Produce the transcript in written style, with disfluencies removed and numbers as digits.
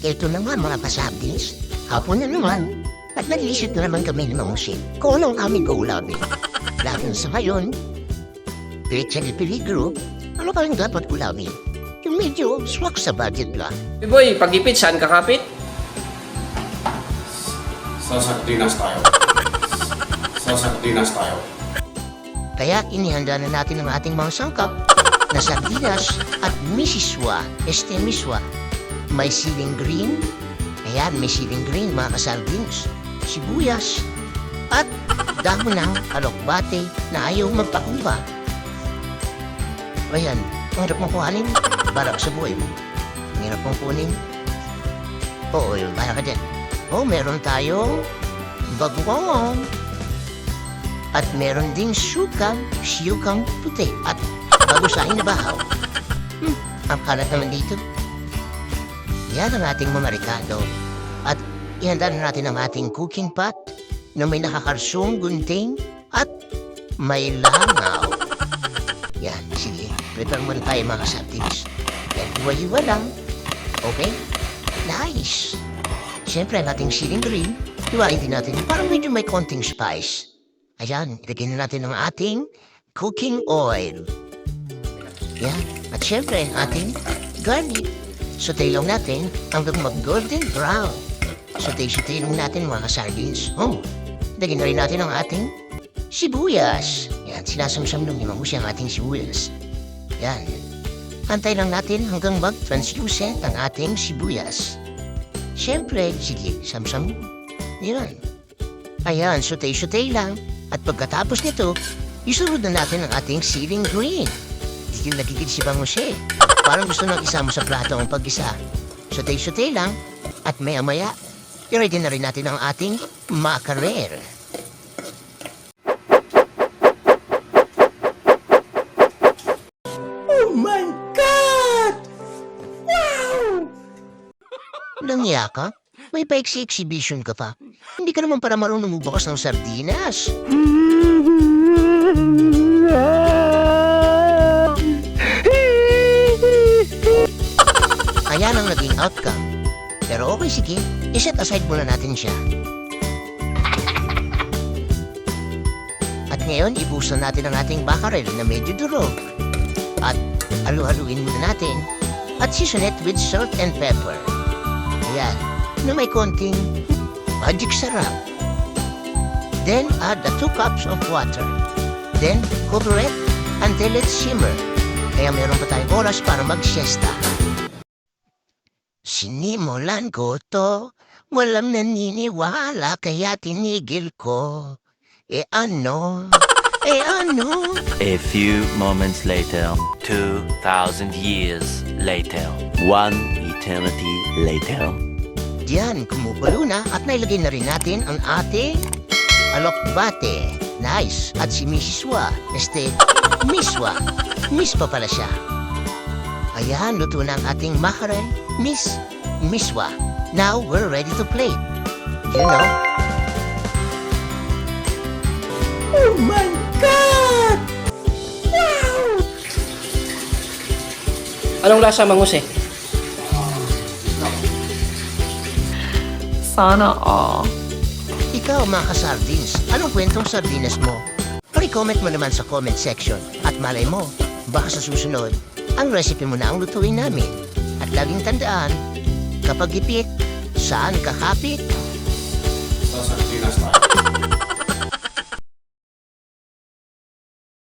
Ito naman mga kasabdins, hapon na naman. At nag-iisip na naman kami ng mga musik kung anong aming ulamin. Lalo sa ngayon, Pecha del Peligro, ano pa rin dapat ulamin? Yung medyo swak sa budget lang. Hey boy, pag-ipit, saan kakapit? Sa sardinas tayo. Sa sardinas tayo. Kaya inihanda na natin ang ating mga sangkap na sardinas at misiswa, miswa. May siling green, ayan, may siling green mga kasardins, sibuyas, at dahon ng alokbate na ayaw magpakuba. Ayan, ang hirap mong kuhanin para sa buhay mo. Ang hirap mong kunin. Oo, yun, para ka dyan. Oh, meron tayong bagoong. At meron ding siyukang puti at bagusahin na bahaw. Ang kalat naman dito. Yan ang ating mamarikado. At ihanda na natin ang ating cooking pot na may nakakarsong gunting at may langaw. Yan, sige. Prepare muna tayo mga kasabtins. Yan, iwa-iwa lang. Okay? Nice. Siyempre, ang ating siling green, iwain din natin parang medyo may konting spice. Ayan, ilagay na natin ang ating cooking oil. Yan. At siyempre, ang ating garlic. Sauté lang natin hanggang mag-golden brown. Sauté lang natin mga sardines. Oh, lagyan na rin natin ang ating sibuyas. Yan, sinasamsam ng limang siya ang ating sibuyas. Yan. Antay lang natin hanggang mag-translucent ang ating sibuyas. Siyempre, sige, samsam. Yan. Ayan, sauté lang. At pagkatapos nito, isunod na natin ang ating siling green. Nagigil si Bang Jose. Parang gusto nang isama sa plato ang pag-isa. Sauté lang. At maya-maya, i-ready na rin natin ang ating makarer. Oh my God! Wow! Nangya ka? May paiksi exhibition ka pa. Hindi ka naman para marunong magbukas ng sardinas. Ayan ang naging outcome. Pero okay, sige. I-set aside muna natin siya. At ngayon, ibusan natin ang ating bakarel na medyo durog. At halu-haluin muna natin. At season it with salt and pepper. Ayan, na may konting magic sarap. Then add the 2 cups of water. Then cover it until it simmer. Kaya meron pa tayong oras para mag-siesta. Sinimulan ko to, walang naniniwala kaya tinigil ko. Ano? A few moments later, 2,000 years later, 1 eternity later. Diyan, kumukulo na at nailagay na rin natin ang ating alokbate. Nice. At si Miswa, Miswa. Miss pa pala siya. Ayan, luto na ang ating makarel, Miswa. Now, we're ready to play. You know? Oh my God! Wow! Anong lasa, Mang Jose? Sana all. Ikaw mga kasardins, anong kwentong sardinas mo? Pag-comment mo naman sa comment section. At malay mo, baka sa susunod, ang recipe mo na ang lutuin namin. At laging tandaan, kapag ipit, saan kakapit? Sa sardinas tayo.